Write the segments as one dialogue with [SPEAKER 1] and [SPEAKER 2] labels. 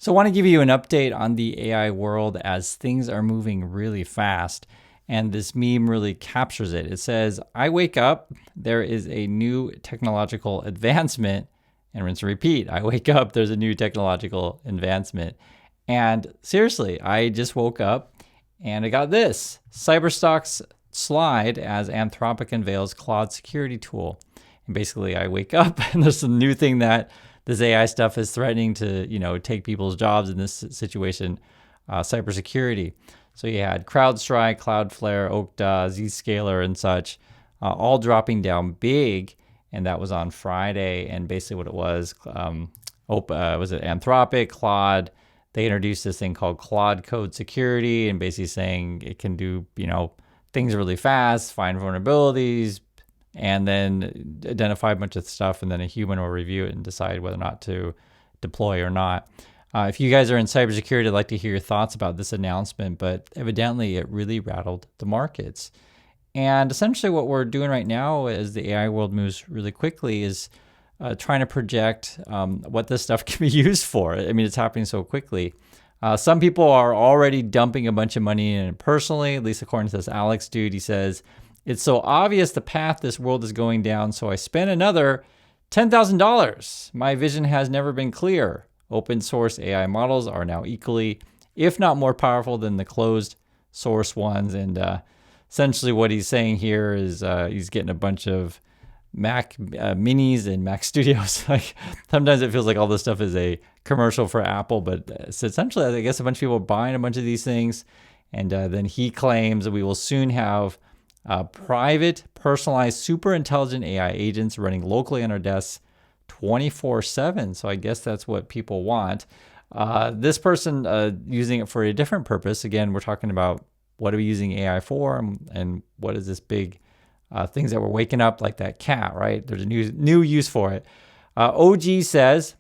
[SPEAKER 1] So I want to give you an update on the AI world as things are moving really fast. And this meme really captures it. It says, I wake up, there is a new technological advancement, and rinse and repeat. I wake up, there's a new technological advancement. And seriously, I just woke up and I got this Cyberstock's slide as Anthropic unveils Claude security tool. And basically, I wake up and there's some new thing that this AI stuff is threatening to, take people's jobs in this situation, cybersecurity. So you had CrowdStrike, Cloudflare, Okta, Zscaler, and such, all dropping down big, and that was on Friday. And basically, what it was it Anthropic, Claude? They introduced this thing called Claude Code Security, and basically saying it can do, things really fast, find vulnerabilities, and then identify a bunch of stuff, and then a human will review it and decide whether or not to deploy or not. If you guys are in cybersecurity, I'd like to hear your thoughts about this announcement, but evidently it really rattled the markets. And essentially what we're doing right now as the AI world moves really quickly is trying to project what this stuff can be used for. I mean, it's happening so quickly. Some people are already dumping a bunch of money in it personally, at least according to this Alex dude. He says, it's so obvious the path this world is going down, so I spent another $10,000. My vision has never been clear. Open source AI models are now equally, if not more powerful than the closed source ones. And essentially what he's saying here is he's getting a bunch of Mac minis and Mac Studios. Like sometimes it feels like all this stuff is a commercial for Apple, but it's essentially, I guess, a bunch of people are buying a bunch of these things. And then he claims that we will soon have private, personalized, super intelligent AI agents running locally on our desks 24/7. So I guess that's what people want. This person using it for a different purpose. Again, we're talking about what are we using AI for, and what is this big things that we're waking up like that cat, right? There's a new use for it. OG says,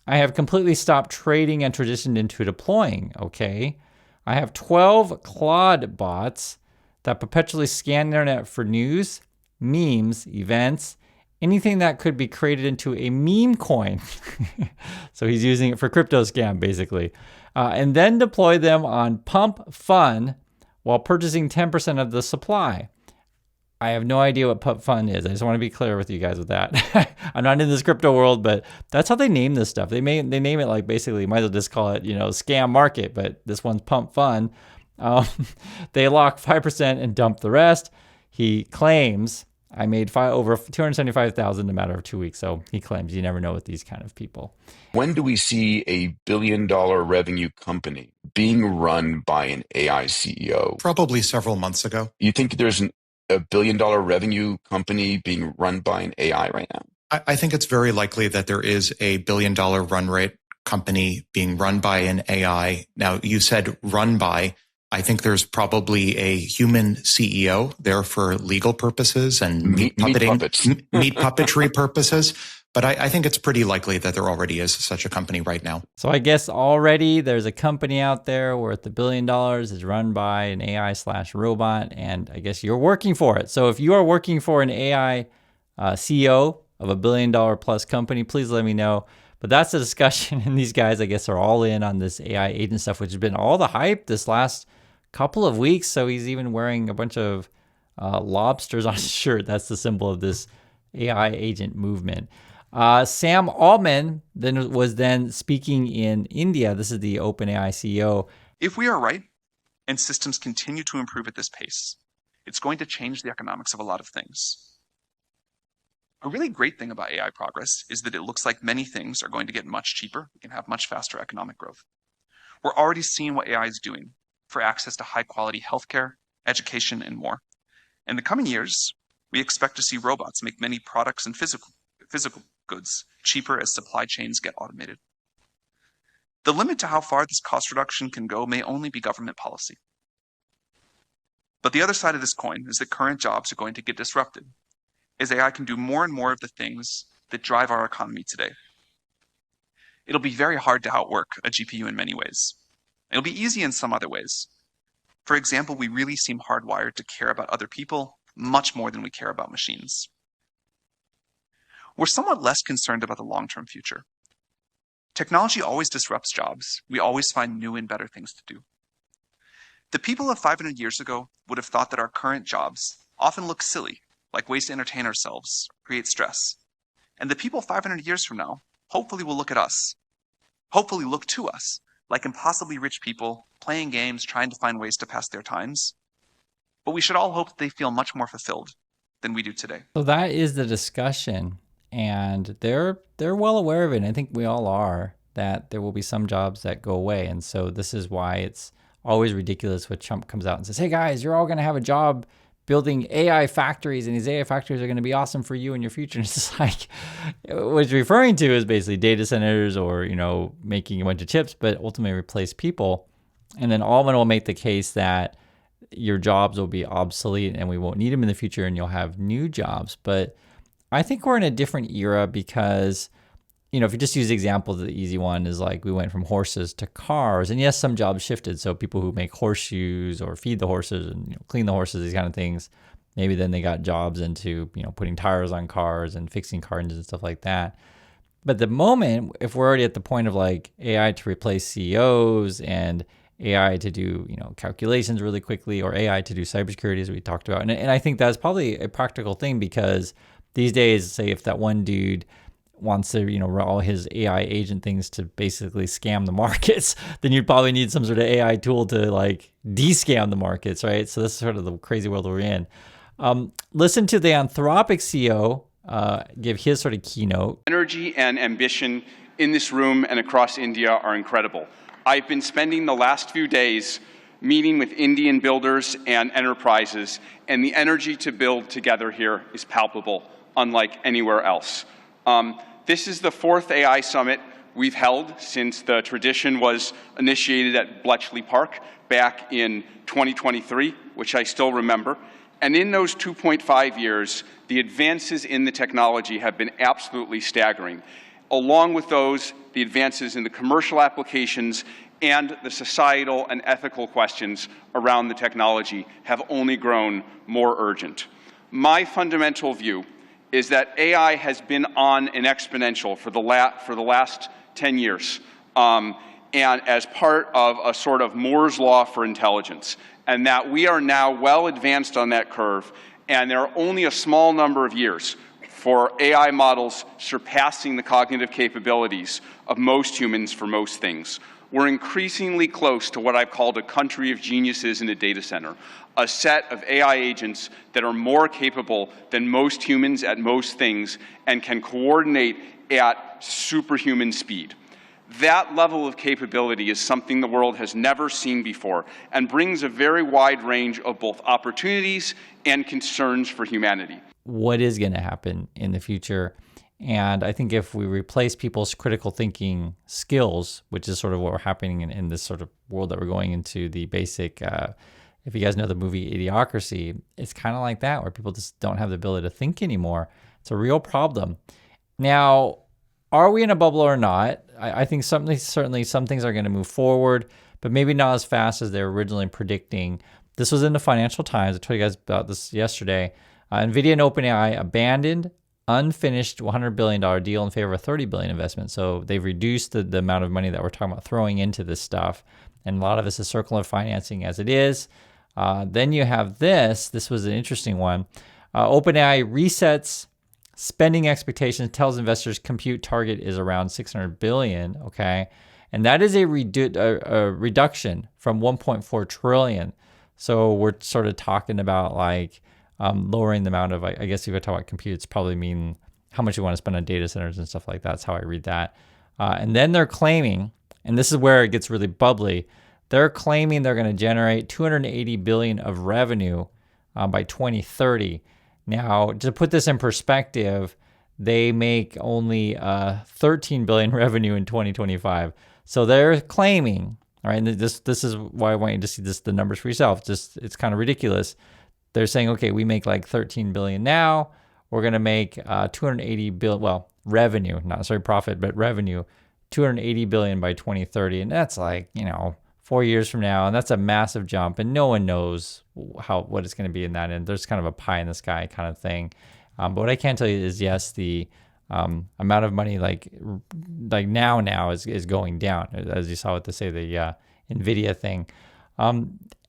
[SPEAKER 1] I have completely stopped trading and transitioned into deploying. Okay. I have 12 Claude bots that perpetually scan the internet for news, memes, events, anything that could be created into a meme coin. So he's using it for crypto scam, basically. And then deploy them on Pump Fun while purchasing 10% of the supply. I have no idea what Pump Fun is. I just want to be clear with you guys with that. I'm not in this crypto world, but that's how they name this stuff. They name it like basically, might as well just call it, scam market, but this one's Pump Fun. They lock 5% and dump the rest. He claims I made over 275,000 in a matter of 2 weeks. So he claims you never know with these kind of people.
[SPEAKER 2] When do we see a billion-dollar revenue company being run by an AI CEO?
[SPEAKER 3] Probably several months ago.
[SPEAKER 2] You think there's a billion-dollar revenue company being run by an AI right now?
[SPEAKER 3] I think it's very likely that there is a billion-dollar run rate company being run by an AI. Now, you said run by. I think there's probably a human CEO there for legal purposes and meat puppetry purposes. But I think it's pretty likely that there already is such a company right now.
[SPEAKER 1] So I guess already there's a company out there worth $1 billion is run by an AI/robot, and I guess you're working for it. So if you are working for an AI CEO of $1 billion plus company, please let me know. But that's the discussion, and these guys, I guess, are all in on this AI agent stuff, which has been all the hype this last couple of weeks. So he's even wearing a bunch of lobsters on his shirt. That's the symbol of this AI agent movement. Sam Altman was speaking in India. This is the OpenAI CEO.
[SPEAKER 4] If we are right and systems continue to improve at this pace, it's going to change the economics of a lot of things. A really great thing about AI progress is that it looks like many things are going to get much cheaper. We can have much faster economic growth. We're already seeing what AI is doing for access to high-quality healthcare, education, and more. In the coming years, we expect to see robots make many products and physical goods cheaper as supply chains get automated. The limit to how far this cost reduction can go may only be government policy. But the other side of this coin is that current jobs are going to get disrupted, as AI can do more and more of the things that drive our economy today. It'll be very hard to outwork a GPU in many ways. It'll be easy in some other ways. For example, we really seem hardwired to care about other people much more than we care about machines. We're somewhat less concerned about the long-term future. Technology always disrupts jobs. We always find new and better things to do. The people of 500 years ago would have thought that our current jobs often look silly, like ways to entertain ourselves, create stress. And the people 500 years from now hopefully will look at us, hopefully look to us, like impossibly rich people playing games, trying to find ways to pass their times. But we should all hope that they feel much more fulfilled than we do today.
[SPEAKER 1] So that is the discussion, and they're well aware of it. And I think we all are, that there will be some jobs that go away. And so this is why it's always ridiculous when Trump comes out and says, hey guys, you're all going to have a job building AI factories, and these AI factories are going to be awesome for you in your future. And it's just like, what he's referring to is basically data centers or, making a bunch of chips, but ultimately replace people. And then Altman will make the case that your jobs will be obsolete and we won't need them in the future and you'll have new jobs. But I think we're in a different era because, if you just use the example, the easy one is like we went from horses to cars. And yes, some jobs shifted. So people who make horseshoes or feed the horses and clean the horses, these kind of things, maybe then they got jobs into, putting tires on cars and fixing car engines and stuff like that. But the moment, if we're already at the point of like AI to replace CEOs and AI to do, calculations really quickly, or AI to do cybersecurity, as we talked about. And I think that's probably a practical thing because these days, say if that one dude wants to, run all his AI agent things to basically scam the markets, then you'd probably need some sort of AI tool to like de-scam the markets, right? So this is sort of the crazy world we're in. Listen to the Anthropic CEO give his sort of keynote.
[SPEAKER 5] Energy and ambition in this room and across India are incredible. I've been spending the last few days meeting with Indian builders and enterprises, and the energy to build together here is palpable, unlike anywhere else. This is the 4th AI summit we've held since the tradition was initiated at Bletchley Park back in 2023, which I still remember. And in those 2.5 years, the advances in the technology have been absolutely staggering. Along with those, the advances in the commercial applications and the societal and ethical questions around the technology have only grown more urgent. My fundamental view is that AI has been on an exponential for the last 10 years, and as part of a sort of Moore's law for intelligence, and that we are now well advanced on that curve, and there are only a small number of years for AI models surpassing the cognitive capabilities of most humans for most things. We're increasingly close to what I've called a country of geniuses in a data center, a set of AI agents that are more capable than most humans at most things and can coordinate at superhuman speed. That level of capability is something the world has never seen before and brings a very wide range of both opportunities and concerns for humanity.
[SPEAKER 1] What is going to happen in the future? And I think if we replace people's critical thinking skills, which is sort of what we're happening in this sort of world that we're going into, the basic, if you guys know the movie Idiocracy, it's kind of like that, where people just don't have the ability to think anymore. It's a real problem. Now, are we in a bubble or not? I think certainly some things are going to move forward, but maybe not as fast as they were originally predicting. This was in the Financial Times. I told you guys about this yesterday. NVIDIA and OpenAI abandoned unfinished $100 billion deal in favor of a $30 billion investment. So they've reduced the amount of money that we're talking about throwing into this stuff. And a lot of this is circular financing as it is. Then you have this. This was an interesting one. OpenAI resets spending expectations, tells investors compute target is around $600 billion, okay? And that is a reduction from $1.4 trillion. So we're sort of talking about like lowering the amount of, I guess if you talk about compute, it's probably mean how much you want to spend on data centers and stuff like that. That's how I read that. And then they're claiming, and this is where it gets really bubbly, they're claiming they're going to generate $280 billion of revenue by 2030. Now, to put this in perspective, they make only $13 billion revenue in 2025. So they're claiming, all right, and this is why I want you to see the numbers for yourself. It's kind of ridiculous. They're saying, okay, we make like $13 billion now. We're going to make $280 billion, well, revenue, not necessarily profit, but revenue, $280 billion by 2030. And that's like, 4 years from now. And that's a massive jump. And no one knows what it's going to be in that end. There's kind of a pie in the sky kind of thing. But what I can tell you is, yes, the amount of money like now is going down, as you saw with the NVIDIA thing.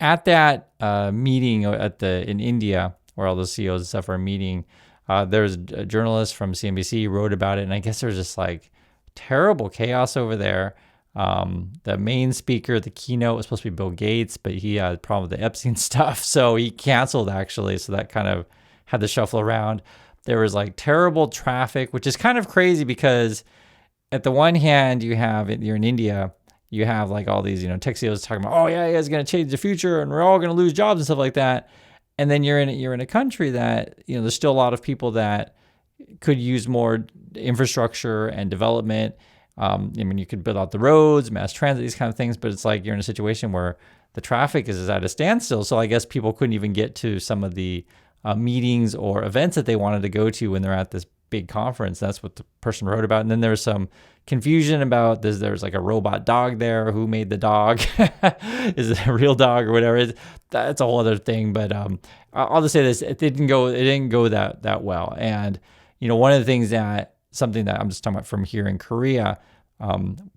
[SPEAKER 1] At that meeting in India, where all the CEOs and stuff are meeting, there's a journalist from CNBC wrote about it, and I guess there's just like terrible chaos over there. The main speaker, the keynote, was supposed to be Bill Gates, but he had a problem with the Epstein stuff, so he canceled actually. So that kind of had to shuffle around. There was like terrible traffic, which is kind of crazy because at the one hand, you're in India, you have like all these, tech CEOs talking about, oh yeah, it's going to change the future and we're all going to lose jobs and stuff like that. And then you're in a country that, there's still a lot of people that could use more infrastructure and development. You could build out the roads, mass transit, these kind of things, but it's like you're in a situation where the traffic is at a standstill. So I guess people couldn't even get to some of the meetings or events that they wanted to go to when they're at this big conference. That's what the person wrote about. And then there was some confusion about this. There's like a robot dog there. Who made the dog? Is it a real dog or whatever? That's a whole other thing. But I'll just say this: it didn't go that well. And one of the things something that I'm just talking about from here in Korea,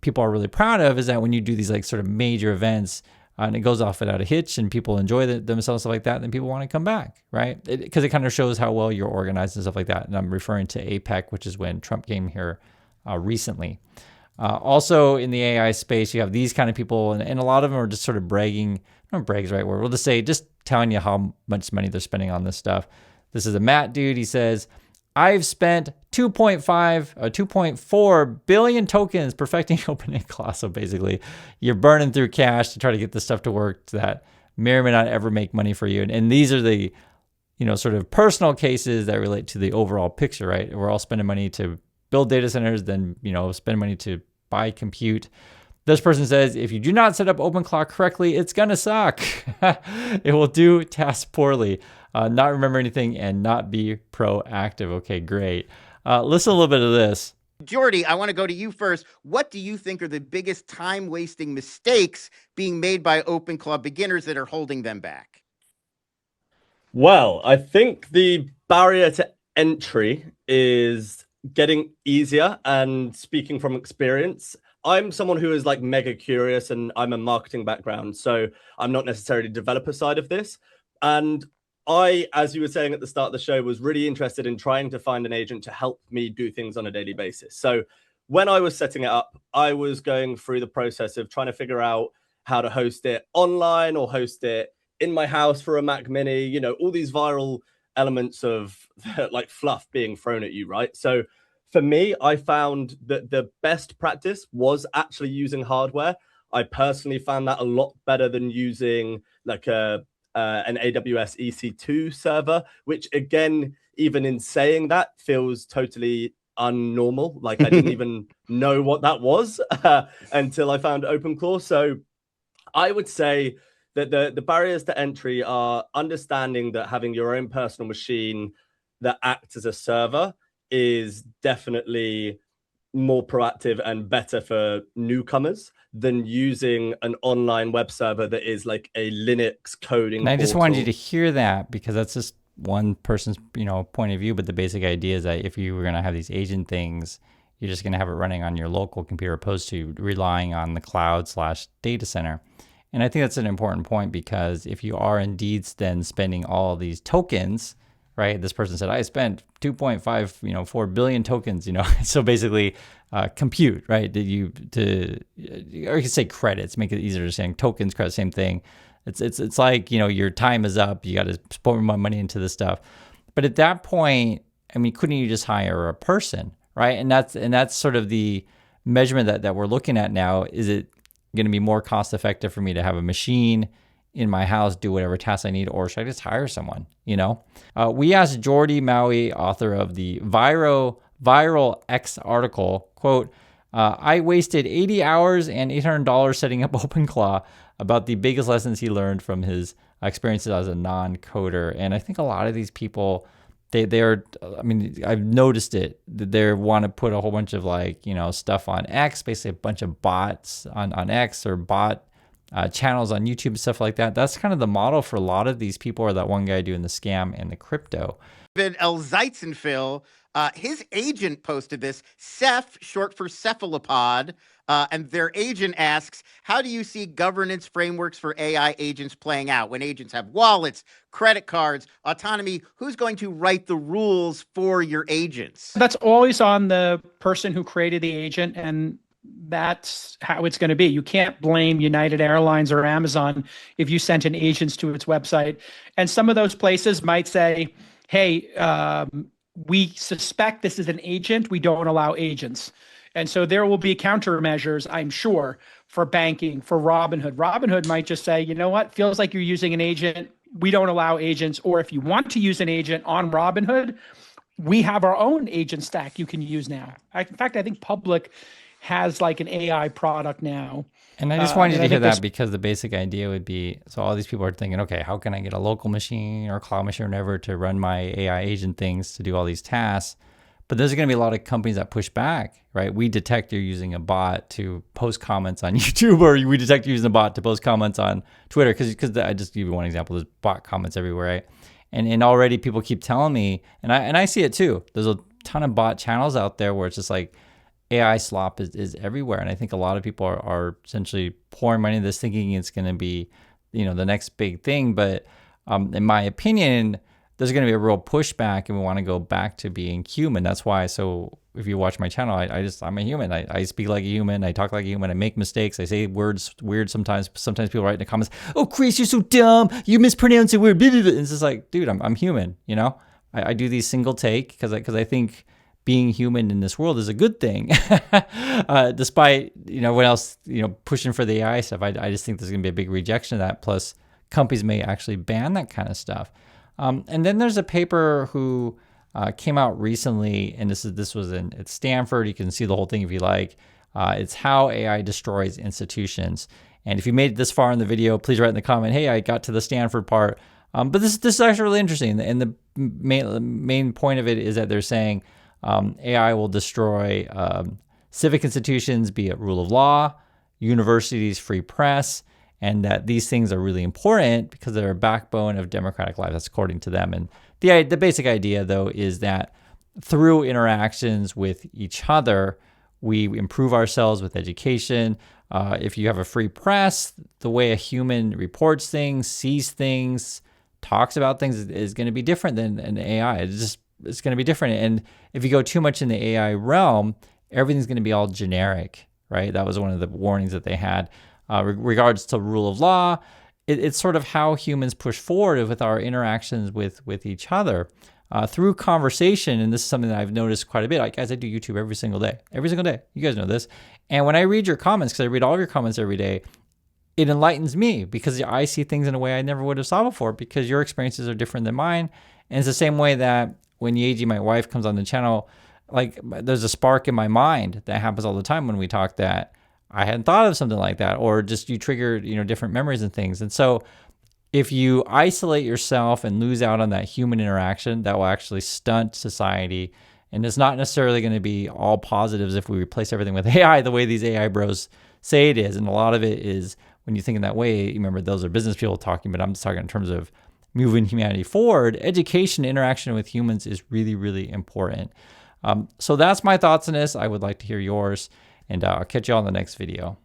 [SPEAKER 1] people are really proud of is that when you do these like sort of major events, and it goes off without a hitch and people enjoy themselves, stuff like that, then people want to come back, right? Because it kind of shows how well you're organized and stuff like that. And I'm referring to APEC, which is when Trump came here recently. Also in the AI space, you have these kind of people, and a lot of them are just sort of bragging. I don't know, bragg's the right word. We'll just say, just telling you how much money they're spending on this stuff. This is a Matt dude. He says, I've spent 2.4 billion tokens perfecting OpenAI. So basically, you're burning through cash to try to get this stuff to work that may or may not ever make money for you. And these are the, sort of personal cases that relate to the overall picture, right? We're all spending money to build data centers, then, spend money to buy compute. This person says, if you do not set up OpenClaw correctly, it's going to suck. It will do tasks poorly, not remember anything, and not be proactive. Okay, great. Listen a little bit of this.
[SPEAKER 6] Jordy, I want to go to you first. What do you think are the biggest time-wasting mistakes being made by OpenClaw beginners that are holding them back?
[SPEAKER 7] Well, I think the barrier to entry is getting easier, and speaking from experience, I'm someone who is like mega curious, and I'm a marketing background, so I'm not necessarily developer side of this. And I, as you were saying at the start of the show, was really interested in trying to find an agent to help me do things on a daily basis. So when I was setting it up, I was going through the process of trying to figure out how to host it online or host it in my house for a Mac Mini, all these viral elements of like fluff being thrown at you, right? So for me, I found that the best practice was actually using hardware. I personally found that a lot better than using like an AWS EC2 server, which again, even in saying that, feels totally unnormal. Like I didn't even know what that was until I found OpenClaw. So I would say that the barriers to entry are understanding that having your own personal machine that acts as a server is definitely more proactive and better for newcomers than using an online web server that is like a Linux coding
[SPEAKER 1] And I just
[SPEAKER 7] portal.
[SPEAKER 1] wanted you to hear that because that's just one person's point of view, but the basic idea is that if you were going to have these agent things, you're just going to have it running on your local computer opposed to relying on the cloud/data center. And I think that's an important point because if you are indeed then spending all these tokens, right? This person said, I spent 4 billion tokens, so basically compute, right? Or you could say credits, make it easier to say tokens, credits, same thing. It's like, your time is up. You got to pour more money into this stuff. But at that point, couldn't you just hire a person, right? And that's sort of the measurement that we're looking at now. Is it going to be more cost effective for me to have a machine in my house, do whatever tasks I need, or should I just hire someone, We asked Jordy Maui, author of the Viral X article, quote, I wasted 80 hours and $800 setting up OpenClaw, about the biggest lessons he learned from his experiences as a non-coder. And I think a lot of these people, I've noticed it, that they want to put a whole bunch of stuff on X, basically a bunch of bots on X or bot channels on YouTube and stuff like that. That's kind of the model for a lot of these people, or that one guy doing the scam and the crypto.
[SPEAKER 6] El Zeitzenfil His agent posted this, Ceph, short for cephalopod, and their agent asks, how do you see governance frameworks for AI agents playing out? When agents have wallets, credit cards, autonomy, who's going to write the rules for your agents?
[SPEAKER 8] That's always on the person who created the agent, and that's how it's going to be. You can't blame United Airlines or Amazon if you sent an agent to its website. And some of those places might say, hey, we suspect this is an agent. We don't allow agents. And so there will be countermeasures, I'm sure, for banking, for Robinhood. Robinhood might just say, you know what, feels like you're using an agent. We don't allow agents. Or if you want to use an agent on Robinhood, we have our own agent stack you can use now. In fact, I think Public has like an AI product now.
[SPEAKER 1] And I just wanted you to hear that because the basic idea would be, so all these people are thinking, okay, how can I get a local machine or cloud machine or whatever to run my AI agent things to do all these tasks? But there's going to be a lot of companies that push back, right? We detect you're using a bot to post comments on YouTube, or we detect you're using a bot to post comments on Twitter. Because I just give you one example, there's bot comments everywhere, right? And already people keep telling me, and I see it too. There's a ton of bot channels out there where it's just like AI slop is everywhere. And I think a lot of people are essentially pouring money into this thinking it's going to be, the next big thing. But in my opinion, there's going to be a real pushback and we want to go back to being human. That's why. So if you watch my channel, I'm a human. I speak like a human. I talk like a human. I make mistakes. I say words weird sometimes. Sometimes people write in the comments, oh, Chris, you're so dumb. You mispronounce a word. It's just like, dude, I'm human. I do these single take because I think being human in this world is a good thing, despite everyone else pushing for the AI stuff. I just think there's going to be a big rejection of that. Plus, companies may actually ban that kind of stuff. And then there's a paper who came out recently, and this was at Stanford. You can see the whole thing if you like. It's how AI destroys institutions. And if you made it this far in the video, please write in the comment, hey, I got to the Stanford part. But this is actually really interesting. And the main point of it is that they're saying AI will destroy civic institutions, be it rule of law, universities, free press, and that these things are really important because they're a backbone of democratic life. That's according to them. And the basic idea, though, is that through interactions with each other, we improve ourselves with education. If you have a free press, the way a human reports things, sees things, talks about things is going to be different than an AI. It's going to be different. And if you go too much in the AI realm, everything's going to be all generic, right? That was one of the warnings that they had. Regards to rule of law, it's sort of how humans push forward with our interactions with each other through conversation. And this is something that I've noticed quite a bit. Guys, I do YouTube every single day. You guys know this. And when I read your comments, because I read all of your comments every day, it enlightens me because I see things in a way I never would have saw before because your experiences are different than mine. And it's the same way that when Yeji, my wife, comes on the channel, like there's a spark in my mind that happens all the time when we talk that I hadn't thought of something like that, or just you triggered, different memories and things. And so if you isolate yourself and lose out on that human interaction, that will actually stunt society. And it's not necessarily going to be all positives if we replace everything with AI the way these AI bros say it is. And a lot of it is when you think in that way, remember those are business people talking, but I'm just talking in terms of moving humanity forward. Education, interaction with humans is really, really important. So that's my thoughts on this. I would like to hear yours. And I'll catch you all in the next video.